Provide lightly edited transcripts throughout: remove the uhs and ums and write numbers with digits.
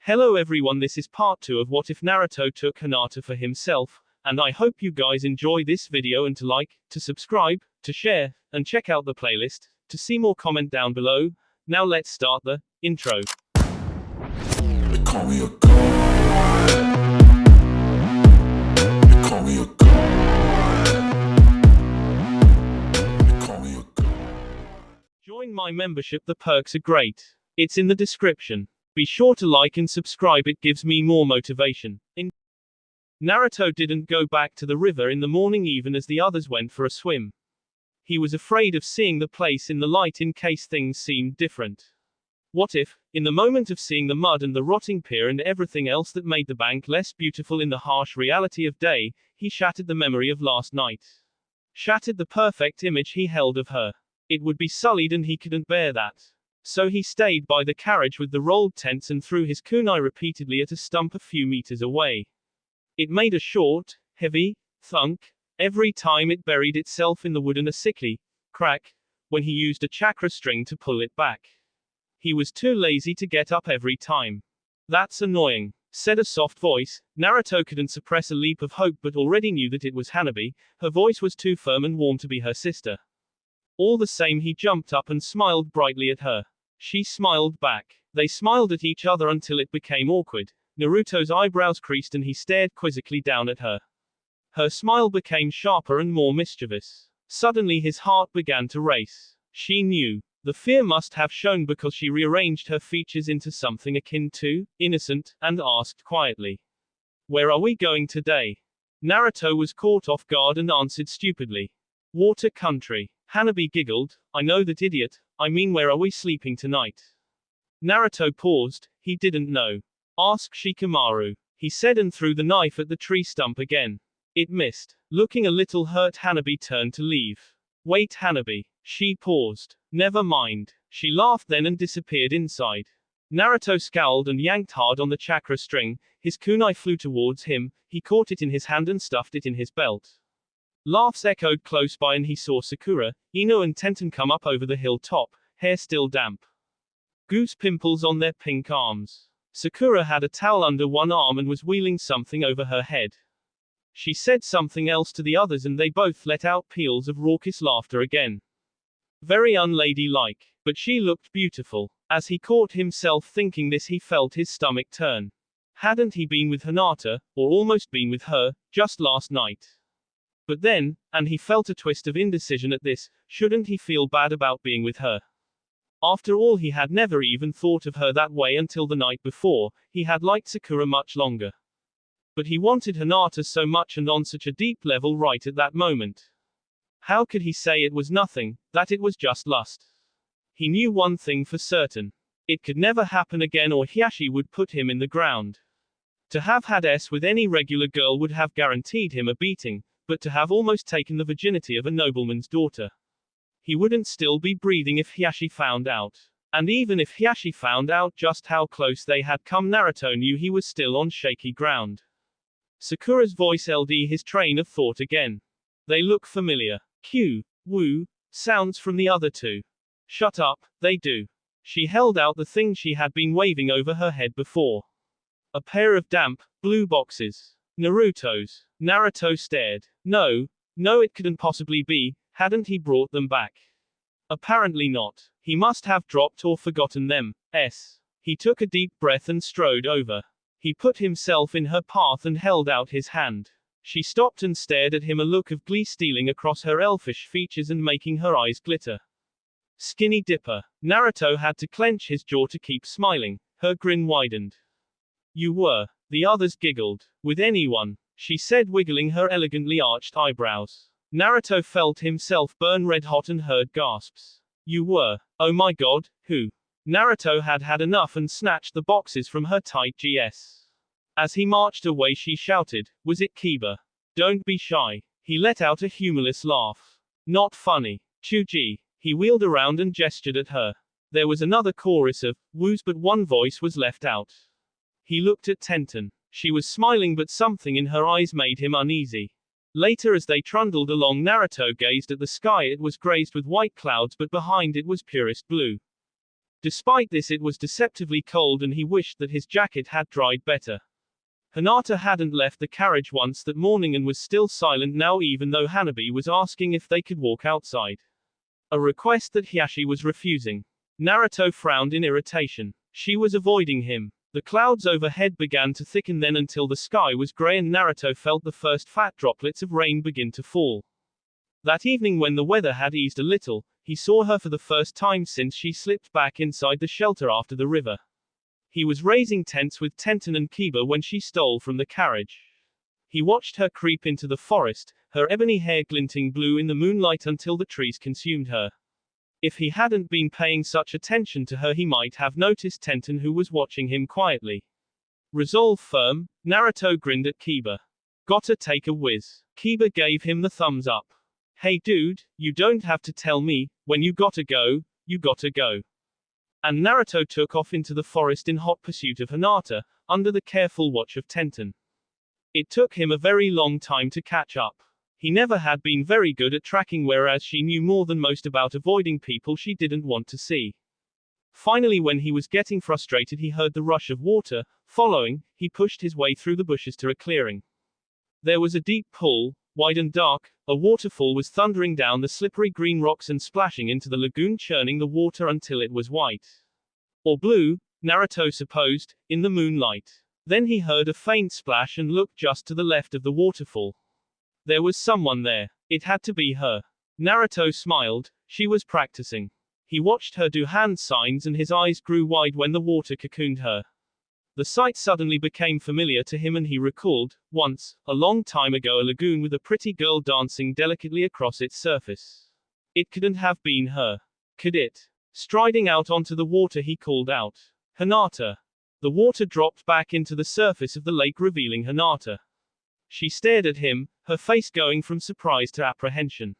Hello everyone, this is part 2 of What If Naruto Took Hinata for Himself, and I hope you guys enjoy this video and to like, to subscribe, to share, and check out the playlist, to see more comment down below. Now let's start the intro. They call me a god. They call me a god. They call me a god. Join my membership, the perks are great. It's in the description. Be sure to like and subscribe, it gives me more motivation. Naruto didn't go back to the river in the morning even as the others went for a swim. He was afraid of seeing the place in the light in case things seemed different. What if, in the moment of seeing the mud and the rotting pier and everything else that made the bank less beautiful in the harsh reality of day, he shattered the memory of last night? Shattered the perfect image he held of her. It would be sullied and he couldn't bear that. So he stayed by the carriage with the rolled tents and threw his kunai repeatedly at a stump a few meters away. It made a short, heavy thunk every time it buried itself in the wood and a sickly crack when he used a chakra string to pull it back. He was too lazy to get up every time. That's annoying, said a soft voice. Naruto couldn't suppress a leap of hope but already knew that it was Hanabi. Her voice was too firm and warm to be her sister. All the same, he jumped up and smiled brightly at her. She smiled back. They smiled at each other until it became awkward. Naruto's eyebrows creased and he stared quizzically down at her. Her smile became sharper and more mischievous. Suddenly his heart began to race. She knew. The fear must have shown because she rearranged her features into something akin to innocent, and asked quietly, "Where are we going today?" Naruto was caught off guard and answered stupidly, "Water country." Hanabi giggled, "I know that, idiot. I mean, where are we sleeping tonight?" Naruto paused. He didn't know. "Ask Shikamaru," he said and threw the knife at the tree stump again. It missed. Looking a little hurt, Hanabi turned to leave. "Wait, Hanabi." She paused. "Never mind." She laughed then and disappeared inside. Naruto scowled and yanked hard on the chakra string. His kunai flew towards him. He caught it in his hand and stuffed it in his belt. Laughs echoed close by and he saw Sakura, Ino and Tenten come up over the hilltop, hair still damp. Goose pimples on their pink arms. Sakura had a towel under one arm and was wheeling something over her head. She said something else to the others and they both let out peals of raucous laughter again. Very unladylike, but she looked beautiful. As he caught himself thinking this, he felt his stomach turn. Hadn't he been with Hinata, or almost been with her, just last night? But then, and he felt a twist of indecision at this, shouldn't he feel bad about being with her? After all, he had never even thought of her that way until the night before. He had liked Sakura much longer. But he wanted Hinata so much and on such a deep level right at that moment. How could he say it was nothing, that it was just lust? He knew one thing for certain. It could never happen again or Hiashi would put him in the ground. To have had S with any regular girl would have guaranteed him a beating, but to have almost taken the virginity of a nobleman's daughter. He wouldn't still be breathing if Hiashi found out. And even if Hiashi found out just how close they had come, Naruto knew he was still on shaky ground. Sakura's voice held his train of thought again. They look familiar. Q, woo, sounds from the other two. Shut up, they do. She held out the thing she had been waving over her head before. A pair of damp, blue boxes. Naruto's. Naruto stared. No, it couldn't possibly be. Hadn't he brought them back? Apparently not. He must have dropped or forgotten them. He took a deep breath and strode over. He put himself in her path and held out his hand. She stopped and stared at him, a look of glee stealing across her elfish features and making her eyes glitter. Skinny dipper. Naruto had to clench his jaw to keep smiling. Her grin widened. "You were." The others giggled. "With anyone?" she said, wiggling her elegantly arched eyebrows. Naruto felt himself burn red hot and heard gasps. "You were? Oh my god, who?" Naruto had had enough and snatched the boxes from her tight GS. As he marched away, she shouted, "Was it Kiba? Don't be shy." He let out a humorless laugh. "Not funny. Chuji." He wheeled around and gestured at her. There was another chorus of woos, but one voice was left out. He looked at Tenten. She was smiling, but something in her eyes made him uneasy. Later, as they trundled along, Naruto gazed at the sky. It was grazed with white clouds, but behind it was purest blue. Despite this, it was deceptively cold and he wished that his jacket had dried better. Hinata hadn't left the carriage once that morning and was still silent now, even though Hanabi was asking if they could walk outside. A request that Hiashi was refusing. Naruto frowned in irritation. She was avoiding him. The clouds overhead began to thicken then until the sky was gray and Naruto felt the first fat droplets of rain begin to fall. That evening, when the weather had eased a little, he saw her for the first time since she slipped back inside the shelter after the river. He was raising tents with Tenten and Kiba when she stole from the carriage. He watched her creep into the forest, her ebony hair glinting blue in the moonlight until the trees consumed her. If he hadn't been paying such attention to her, he might have noticed Tenten, who was watching him quietly. Resolve firm, Naruto grinned at Kiba. Gotta take a whiz. Kiba gave him the thumbs up. Hey dude, you don't have to tell me, when you gotta go, you gotta go. And Naruto took off into the forest in hot pursuit of Hinata, under the careful watch of Tenten. It took him a very long time to catch up. He never had been very good at tracking, whereas she knew more than most about avoiding people she didn't want to see. Finally, when he was getting frustrated, he heard the rush of water. Following, he pushed his way through the bushes to a clearing. There was a deep pool, wide and dark. A waterfall was thundering down the slippery green rocks and splashing into the lagoon, churning the water until it was white. Or blue, Naruto supposed, in the moonlight. Then he heard a faint splash and looked just to the left of the waterfall. There was someone there. It had to be her. Naruto smiled. She was practicing. He watched her do hand signs and his eyes grew wide when the water cocooned her. The sight suddenly became familiar to him and he recalled, once, a long time ago, a lagoon with a pretty girl dancing delicately across its surface. It couldn't have been her. Could it? Striding out onto the water, he called out, Hinata. The water dropped back into the surface of the lake, revealing Hinata. She stared at him, her face going from surprise to apprehension.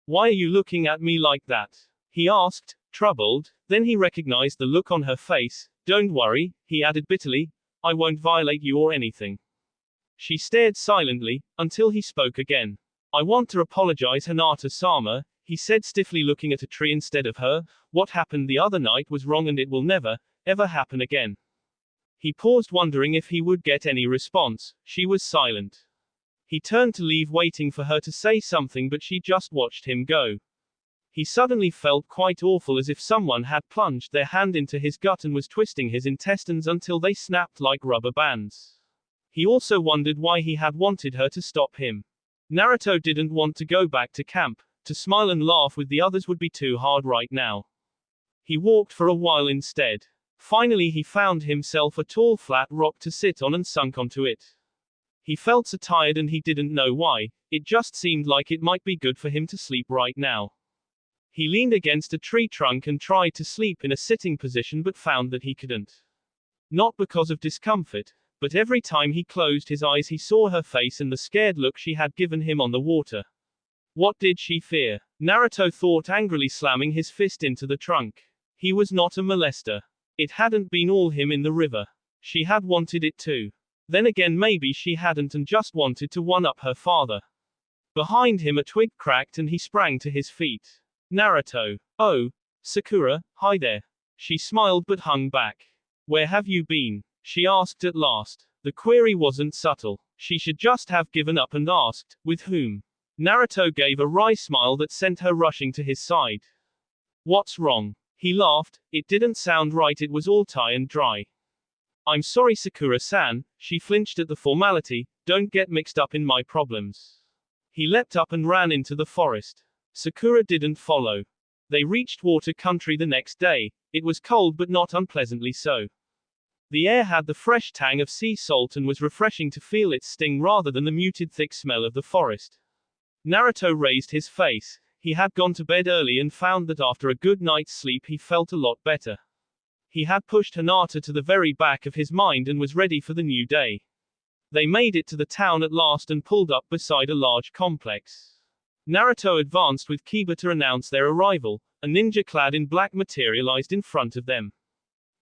Why are you looking at me like that? He asked, troubled. Then he recognized the look on her face. Don't worry, he added bitterly, I won't violate you or anything. She stared silently, until he spoke again. I want to apologize, Hinata-sama, he said stiffly, looking at a tree instead of her. What happened the other night was wrong and it will never, ever happen again. He paused, wondering if he would get any response. She was silent. He turned to leave, waiting for her to say something, but she just watched him go. He suddenly felt quite awful, as if someone had plunged their hand into his gut and was twisting his intestines until they snapped like rubber bands. He also wondered why he had wanted her to stop him. Naruto didn't want to go back to camp. To smile and laugh with the others would be too hard right now. He walked for a while instead. Finally, he found himself a tall flat rock to sit on and sunk onto it. He felt so tired and he didn't know why. It just seemed like it might be good for him to sleep right now. He leaned against a tree trunk and tried to sleep in a sitting position, but found that he couldn't. Not because of discomfort, but every time he closed his eyes he saw her face and the scared look she had given him on the water. What did she fear? Naruto thought angrily, slamming his fist into the trunk. He was not a molester. It hadn't been all him in the river. She had wanted it too. Then again, maybe she hadn't and just wanted to one-up her father. Behind him a twig cracked and he sprang to his feet. Naruto. Oh, Sakura, hi there. She smiled but hung back. Where have you been? She asked at last. The query wasn't subtle. She should just have given up and asked, with whom? Naruto gave a wry smile that sent her rushing to his side. What's wrong? He laughed. It didn't sound right, it was all tie and dry. I'm sorry, Sakura-san. She flinched at the formality. Don't get mixed up in my problems. He leapt up and ran into the forest. Sakura didn't follow. They reached water country the next day. It was cold but not unpleasantly so. The air had the fresh tang of sea salt and was refreshing to feel its sting rather than the muted thick smell of the forest. Naruto raised his face. He had gone to bed early and found that after a good night's sleep he felt a lot better. He had pushed Hinata to the very back of his mind and was ready for the new day. They made it to the town at last and pulled up beside a large complex. Naruto advanced with Kiba to announce their arrival. A ninja clad in black materialized in front of them.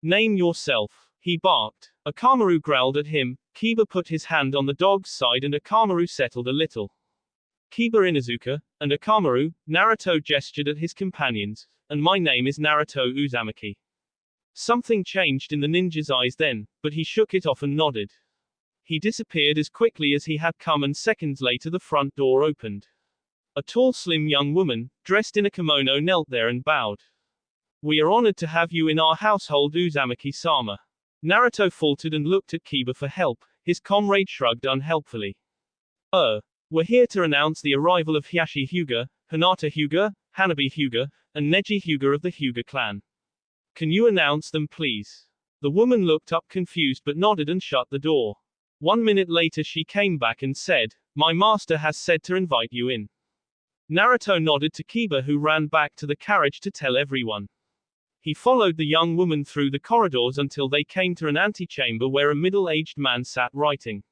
Name yourself, he barked. Akamaru growled at him. Kiba put his hand on the dog's side and Akamaru settled a little. Kiba Inuzuka, and Akamaru, Naruto gestured at his companions, and my name is Naruto Uzumaki. Something changed in the ninja's eyes then, but he shook it off and nodded. He disappeared as quickly as he had come, and seconds later the front door opened. A tall, slim young woman, dressed in a kimono, knelt there and bowed. "We are honored to have you in our household, Uzumaki-sama." Naruto faltered and looked at Kiba for help. His comrade shrugged unhelpfully. We're here to announce the arrival of Hiashi Hyuga, Hinata Hyuga, Hanabi Hyuga, and Neji Hyuga of the Hyuga clan. Can you announce them, please?" The woman looked up confused but nodded and shut the door. 1 minute later she came back and said, "My master has said to invite you in." Naruto nodded to Kiba, who ran back to the carriage to tell everyone. He followed the young woman through the corridors until they came to an antechamber where a middle-aged man sat writing.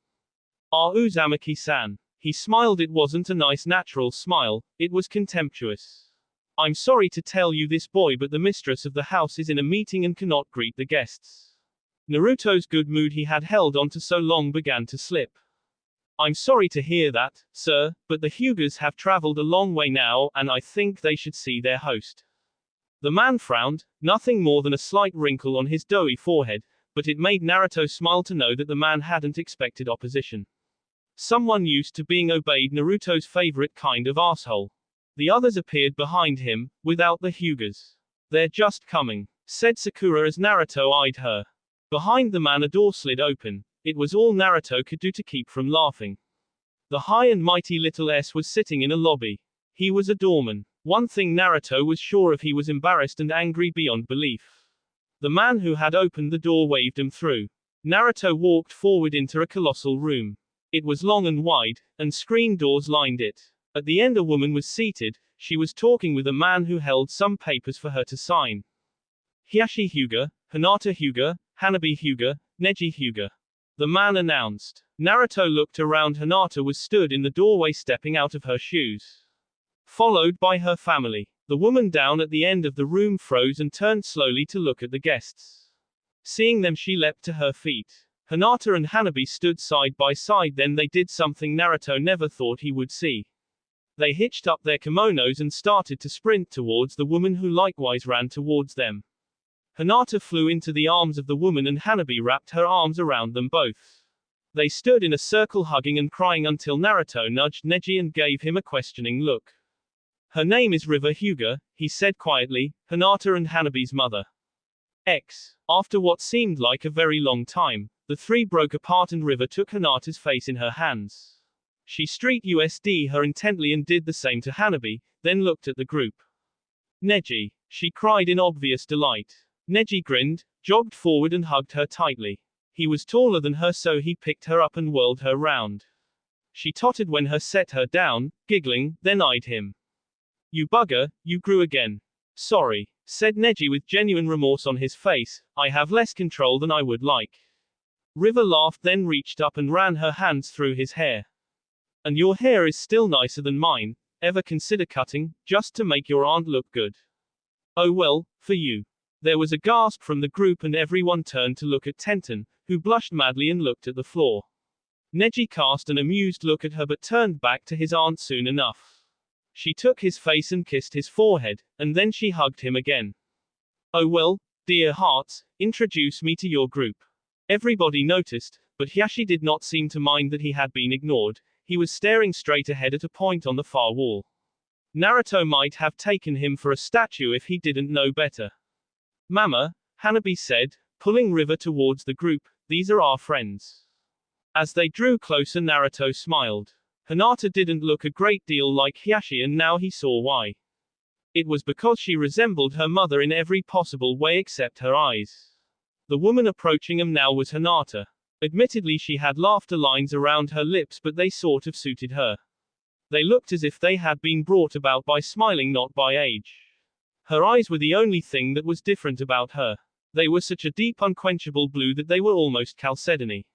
"Ah, Uzumaki-san." He smiled. It wasn't a nice natural smile, it was contemptuous. "I'm sorry to tell you this, boy, but the mistress of the house is in a meeting and cannot greet the guests." Naruto's good mood he had held onto so long began to slip. "I'm sorry to hear that, sir, but the Hyugas have traveled a long way now, and I think they should see their host." The man frowned, nothing more than a slight wrinkle on his doughy forehead, but it made Naruto smile to know that the man hadn't expected opposition. Someone used to being obeyed, Naruto's favorite kind of asshole. The others appeared behind him, without the Hyugas. "They're just coming," said Sakura as Naruto eyed her. Behind the man a door slid open. It was all Naruto could do to keep from laughing. The high and mighty little S was sitting in a lobby. He was a doorman. One thing Naruto was sure of: he was embarrassed and angry beyond belief. The man who had opened the door waved him through. Naruto walked forward into a colossal room. It was long and wide, and screen doors lined it. At the end a woman was seated. She was talking with a man who held some papers for her to sign. "Hiashi Hyuga, Hinata Hyuga, Hanabi Hyuga, Neji Hyuga," the man announced. Naruto looked around. Hinata was stood in the doorway stepping out of her shoes, followed by her family. The woman down at the end of the room froze and turned slowly to look at the guests. Seeing them she leapt to her feet. Hinata and Hanabi stood side by side. Then they did something Naruto never thought he would see. They hitched up their kimonos and started to sprint towards the woman, who likewise ran towards them. Hinata flew into the arms of the woman and Hanabi wrapped her arms around them both. They stood in a circle hugging and crying until Naruto nudged Neji and gave him a questioning look. "Her name is River Hyuga," he said quietly, "Hinata and Hanabi's mother." After what seemed like a very long time, the three broke apart and River took Hinata's face in her hands. She stroked her intently and did the same to Hanabi, then looked at the group. "Neji," she cried in obvious delight. Neji grinned, jogged forward and hugged her tightly. He was taller than her, so he picked her up and whirled her round. She tottered when he set her down, giggling, then eyed him. "You bugger, you grew again." "Sorry," said Neji with genuine remorse on his face, "I have less control than I would like." River laughed, then reached up and ran her hands through his hair. "And your hair is still nicer than mine. Ever consider cutting, just to make your aunt look good?" "Oh well, for you." There was a gasp from the group and everyone turned to look at Tenten, who blushed madly and looked at the floor. Neji cast an amused look at her but turned back to his aunt soon enough. She took his face and kissed his forehead, and then she hugged him again. "Oh well, dear hearts, introduce me to your group." Everybody noticed, but Hiashi did not seem to mind that he had been ignored. He was staring straight ahead at a point on the far wall. Naruto might have taken him for a statue if he didn't know better. "Mama," Hanabi said, pulling River towards the group, "these are our friends." As they drew closer, Naruto smiled. Hinata didn't look a great deal like Hiashi, and now he saw why. It was because she resembled her mother in every possible way except her eyes. The woman approaching him now was Hinata. Admittedly, she had laughter lines around her lips, but they sort of suited her. They looked as if they had been brought about by smiling, not by age. Her eyes were the only thing that was different about her. They were such a deep, unquenchable blue that they were almost chalcedony.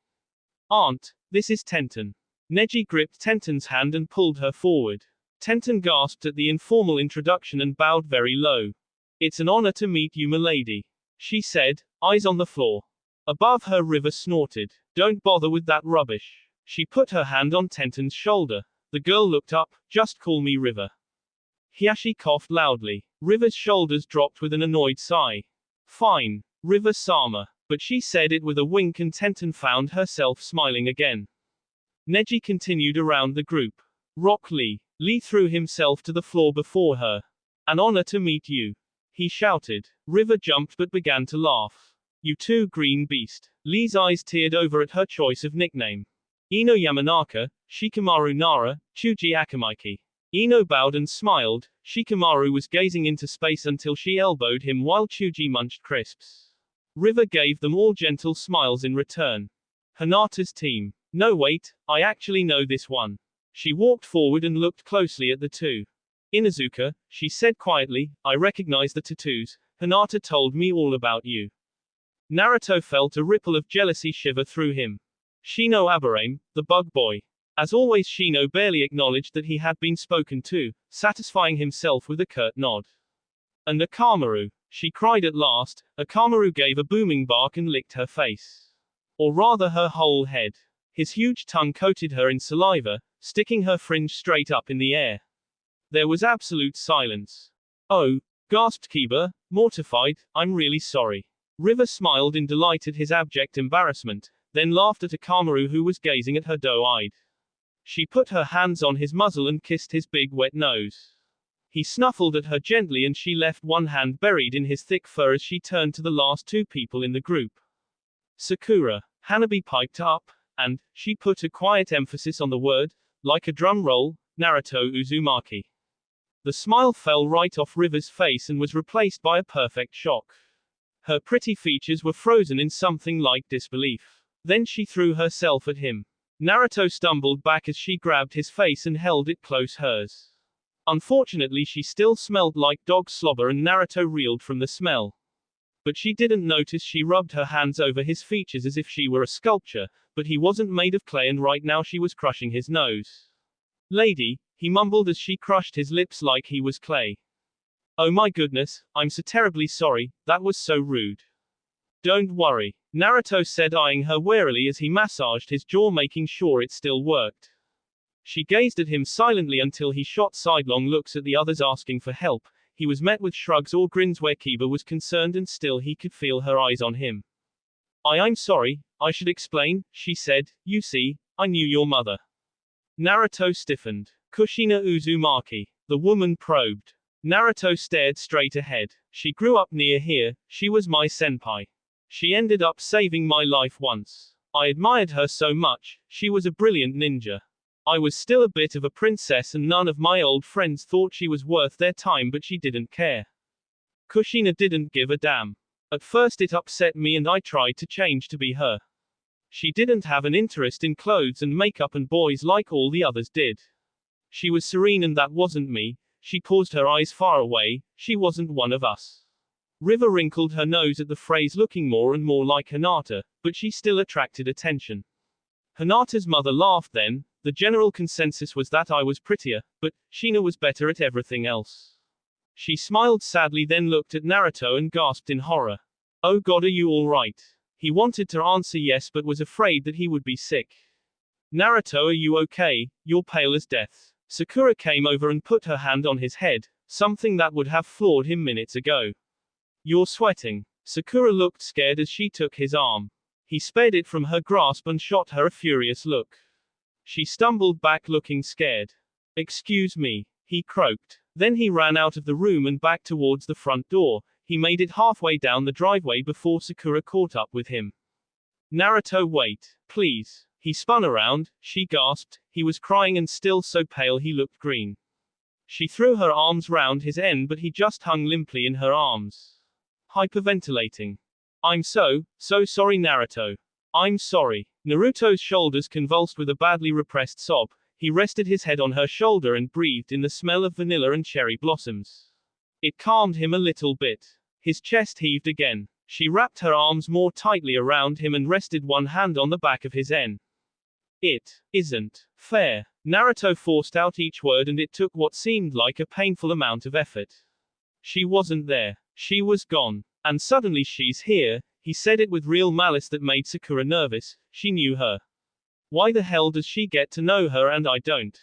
"Aunt, this is Tenten." Neji gripped Tenten's hand and pulled her forward. Tenten gasped at the informal introduction and bowed very low. "It's an honor to meet you, milady," she said, eyes on the floor. Above her, River snorted. "Don't bother with that rubbish." She put her hand on Tenten's shoulder. The girl looked up. "Just call me River." Hiashi coughed loudly. River's shoulders dropped with an annoyed sigh. "Fine." River-sama. But she said it with a wink and Tenten found herself smiling again. Neji continued around the group. Rock Lee. Lee threw himself to the floor before her. An honor to meet you. He shouted. River jumped but began to laugh. You too, green beast. Lee's eyes teared over at her choice of nickname. Ino Yamanaka, Shikamaru Nara, Chuji Akamaiki. Ino bowed and smiled. Shikamaru was gazing into space until she elbowed him while Chuji munched crisps. River gave them all gentle smiles in return. Hinata's team. No wait, I actually know this one. She walked forward and looked closely at the two. Inuzuka, she said quietly, I recognize the tattoos. Hinata told me all about you. Naruto felt a ripple of jealousy shiver through him. Shino Aburame, the bug boy. As always, Shino barely acknowledged that he had been spoken to, satisfying himself with a curt nod. And Akamaru, she cried at last. Akamaru gave a booming bark and licked her face. Or rather her whole head. His huge tongue coated her in saliva, sticking her fringe straight up in the air. There was absolute silence. Oh, gasped Kiba, mortified, I'm really sorry. River smiled in delight at his abject embarrassment, then laughed at Akamaru who was gazing at her doe-eyed. She put her hands on his muzzle and kissed his big wet nose. He snuffled at her gently and she left one hand buried in his thick fur as she turned to the last two people in the group. Sakura. Hanabi piped up, and, she put a quiet emphasis on the word, like a drum roll, Naruto Uzumaki. The smile fell right off River's face and was replaced by a perfect shock. Her pretty features were frozen in something like disbelief. Then she threw herself at him. Naruto stumbled back as she grabbed his face and held it close hers. Unfortunately, she still smelled like dog slobber and Naruto reeled from the smell. But she didn't notice she rubbed her hands over his features as if she were a sculpture, but he wasn't made of clay and right now she was crushing his nose. Lady, he mumbled as she crushed his lips like he was clay. Oh my goodness, I'm so terribly sorry, that was so rude. Don't worry, Naruto said, eyeing her warily as he massaged his jaw making sure it still worked. She gazed at him silently until he shot sidelong looks at the others asking for help. He was met with shrugs or grins where Kiba was concerned and still he could feel her eyes on him. I'm sorry, I should explain, she said, you see, I knew your mother. Naruto stiffened. Kushina Uzumaki. The woman probed. Naruto stared straight ahead. She grew up near here, she was my senpai. She ended up saving my life once. I admired her so much, she was a brilliant ninja. I was still a bit of a princess and none of my old friends thought she was worth their time but she didn't care. Kushina didn't give a damn. At first it upset me and I tried to change to be her. She didn't have an interest in clothes and makeup and boys like all the others did. She was serene and that wasn't me. She paused, her eyes far away, she wasn't one of us. River wrinkled her nose at the phrase, looking more and more like Hinata, but she still attracted attention. Hinata's mother laughed then. The general consensus was that I was prettier, but Shina was better at everything else. She smiled sadly then looked at Naruto and gasped in horror. Oh god, are you alright? He wanted to answer yes but was afraid that he would be sick. Naruto, are you okay? You're pale as death. Sakura came over and put her hand on his head, something that would have floored him minutes ago. You're sweating. Sakura looked scared as she took his arm. He spared it from her grasp and shot her a furious look. She stumbled back looking scared. Excuse me, he croaked. Then he ran out of the room and back towards the front door. He made it halfway down the driveway before Sakura caught up with him. Naruto, wait, please. He spun around, she gasped, he was crying and still so pale he looked green. She threw her arms round his end but he just hung limply in her arms. Hyperventilating. I'm so sorry Naruto. I'm sorry. Naruto's shoulders convulsed with a badly repressed sob. He rested his head on her shoulder and breathed in the smell of vanilla and cherry blossoms. It calmed him a little bit. His chest heaved again. She wrapped her arms more tightly around him and rested one hand on the back of his neck. It isn't fair. Naruto forced out each word and it took what seemed like a painful amount of effort. She wasn't there. She was gone. And suddenly she's here. He said it with real malice that made Sakura nervous. She knew her. Why the hell does she get to know her and I don't?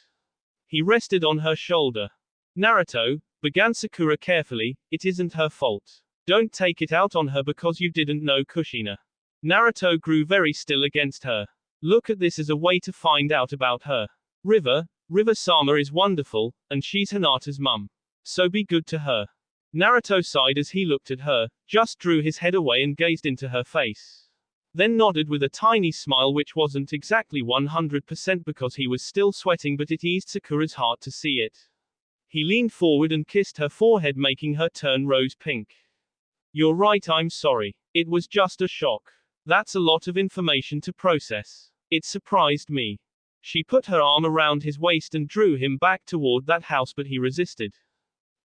He rested on her shoulder. Naruto, began Sakura carefully, it isn't her fault. Don't take it out on her because you didn't know Kushina. Naruto grew very still against her. Look at this as a way to find out about her. River-sama is wonderful, and she's Hinata's mum. So be good to her. Naruto sighed as he looked at her, just drew his head away and gazed into her face. Then nodded with a tiny smile which wasn't exactly 100% because he was still sweating, but it eased Sakura's heart to see it. He leaned forward and kissed her forehead, making her turn rose pink. You're right, I'm sorry. It was just a shock. That's a lot of information to process. It surprised me. She put her arm around his waist and drew him back toward that house, but he resisted.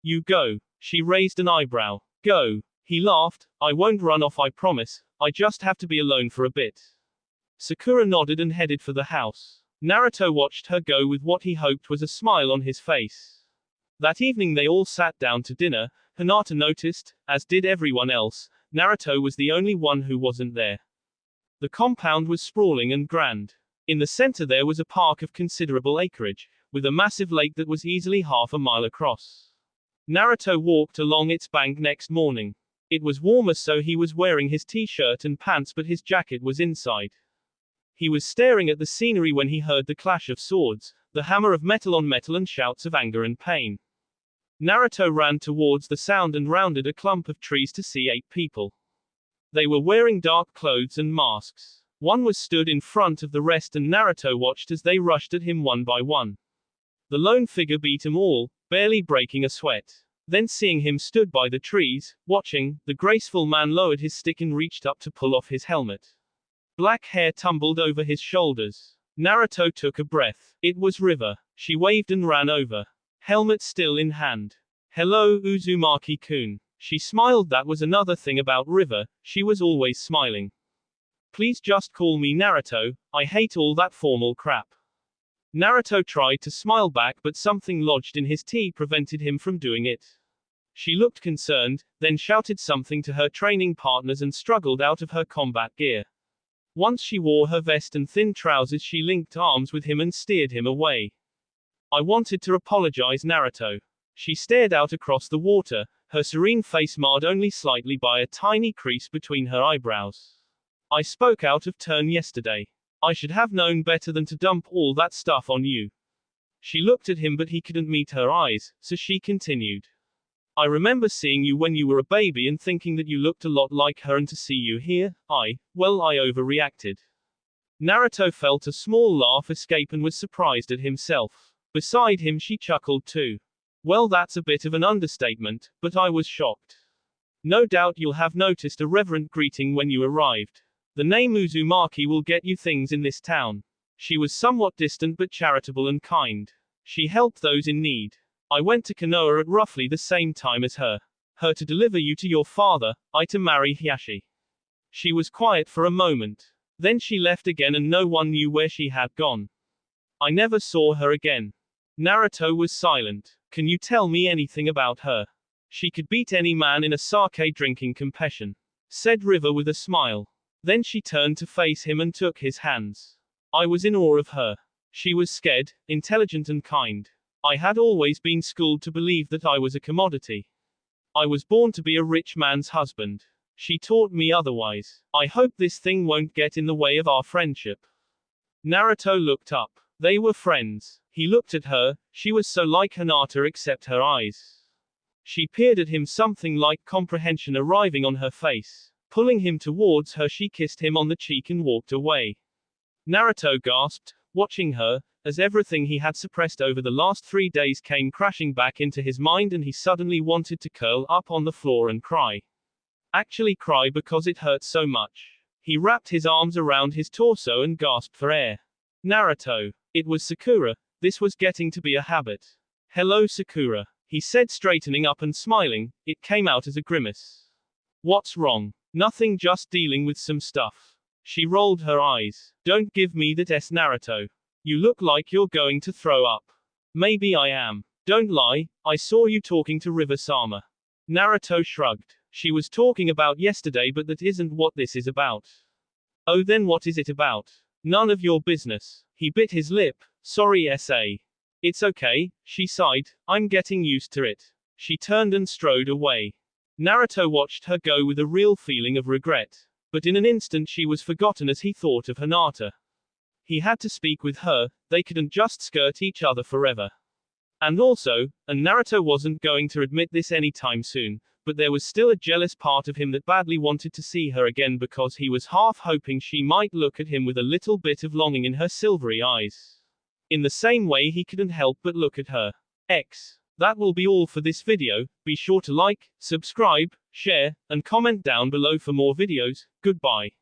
You go. She raised an eyebrow. Go. He laughed. I won't run off, I promise. I just have to be alone for a bit. Sakura nodded and headed for the house. Naruto watched her go with what he hoped was a smile on his face. That evening they all sat down to dinner. Hinata noticed, as did everyone else, Naruto was the only one who wasn't there. The compound was sprawling and grand. In the center there was a park of considerable acreage, with a massive lake that was easily half a mile across. Naruto walked along its bank next morning. It was warmer, so he was wearing his t-shirt and pants, but his jacket was inside. He was staring at the scenery when he heard the clash of swords, the hammer of metal on metal, and shouts of anger and pain. Naruto ran towards the sound and rounded a clump of trees to see 8 people. They were wearing dark clothes and masks. One was stood in front of the rest, and Naruto watched as they rushed at him one by one. The lone figure beat them all, barely breaking a sweat. Then, seeing him stood by the trees, watching, the graceful man lowered his stick and reached up to pull off his helmet. Black hair tumbled over his shoulders. Naruto took a breath. It was River. She waved and ran over. Helmet still in hand. Hello, Uzumaki-kun. She smiled. That was another thing about River, she was always smiling. Please just call me Naruto, I hate all that formal crap. Naruto tried to smile back, but something lodged in his tea prevented him from doing it. She looked concerned, then shouted something to her training partners and struggled out of her combat gear. Once she wore her vest and thin trousers, she linked arms with him and steered him away. I wanted to apologize, Naruto. She stared out across the water, her serene face marred only slightly by a tiny crease between her eyebrows. I spoke out of turn yesterday. I should have known better than to dump all that stuff on you. She looked at him, but he couldn't meet her eyes, so she continued. I remember seeing you when you were a baby and thinking that you looked a lot like her, and to see you here, I overreacted. Naruto felt a small laugh escape and was surprised at himself. Beside him she chuckled too. Well, that's a bit of an understatement, but I was shocked. No doubt you'll have noticed a reverent greeting when you arrived. The name Uzumaki will get you things in this town. She was somewhat distant but charitable and kind. She helped those in need. I went to Konoha at roughly the same time as her. Her to deliver you to your father, I to marry Hiyashi. She was quiet for a moment. Then she left again and no one knew where she had gone. I never saw her again. Naruto was silent. Can you tell me anything about her? She could beat any man in a sake drinking competition, said River with a smile. Then she turned to face him and took his hands. I was in awe of her. She was scared, intelligent and kind. I had always been schooled to believe that I was a commodity. I was born to be a rich man's husband. She taught me otherwise. I hope this thing won't get in the way of our friendship. Naruto looked up. They were friends. He looked at her. She was so like Hinata except her eyes. She peered at him, something like comprehension arriving on her face. Pulling him towards her, she kissed him on the cheek and walked away. Naruto gasped, watching her, as everything he had suppressed over the last 3 days came crashing back into his mind, and he suddenly wanted to curl up on the floor and cry. Actually cry, because it hurt so much. He wrapped his arms around his torso and gasped for air. Naruto. It was Sakura. This was getting to be a habit. Hello, Sakura, he said, straightening up and smiling. It came out as a grimace. What's wrong? Nothing, just dealing with some stuff. She rolled her eyes. Don't give me that S, Naruto. You look like you're going to throw up. Maybe I am. Don't lie, I saw you talking to River-sama. Naruto shrugged. She was talking about yesterday, but that isn't what this is about. Oh, then what is it about? None of your business. He bit his lip. Sorry, SA. It's okay, she sighed. I'm getting used to it. She turned and strode away. Naruto watched her go with a real feeling of regret. But in an instant she was forgotten as he thought of Hinata. He had to speak with her, they couldn't just skirt each other forever. And Naruto wasn't going to admit this anytime soon, but there was still a jealous part of him that badly wanted to see her again because he was half hoping she might look at him with a little bit of longing in her silvery eyes. In the same way he couldn't help but look at her. That will be all for this video. Be sure to like, subscribe, share, and comment down below for more videos. Goodbye.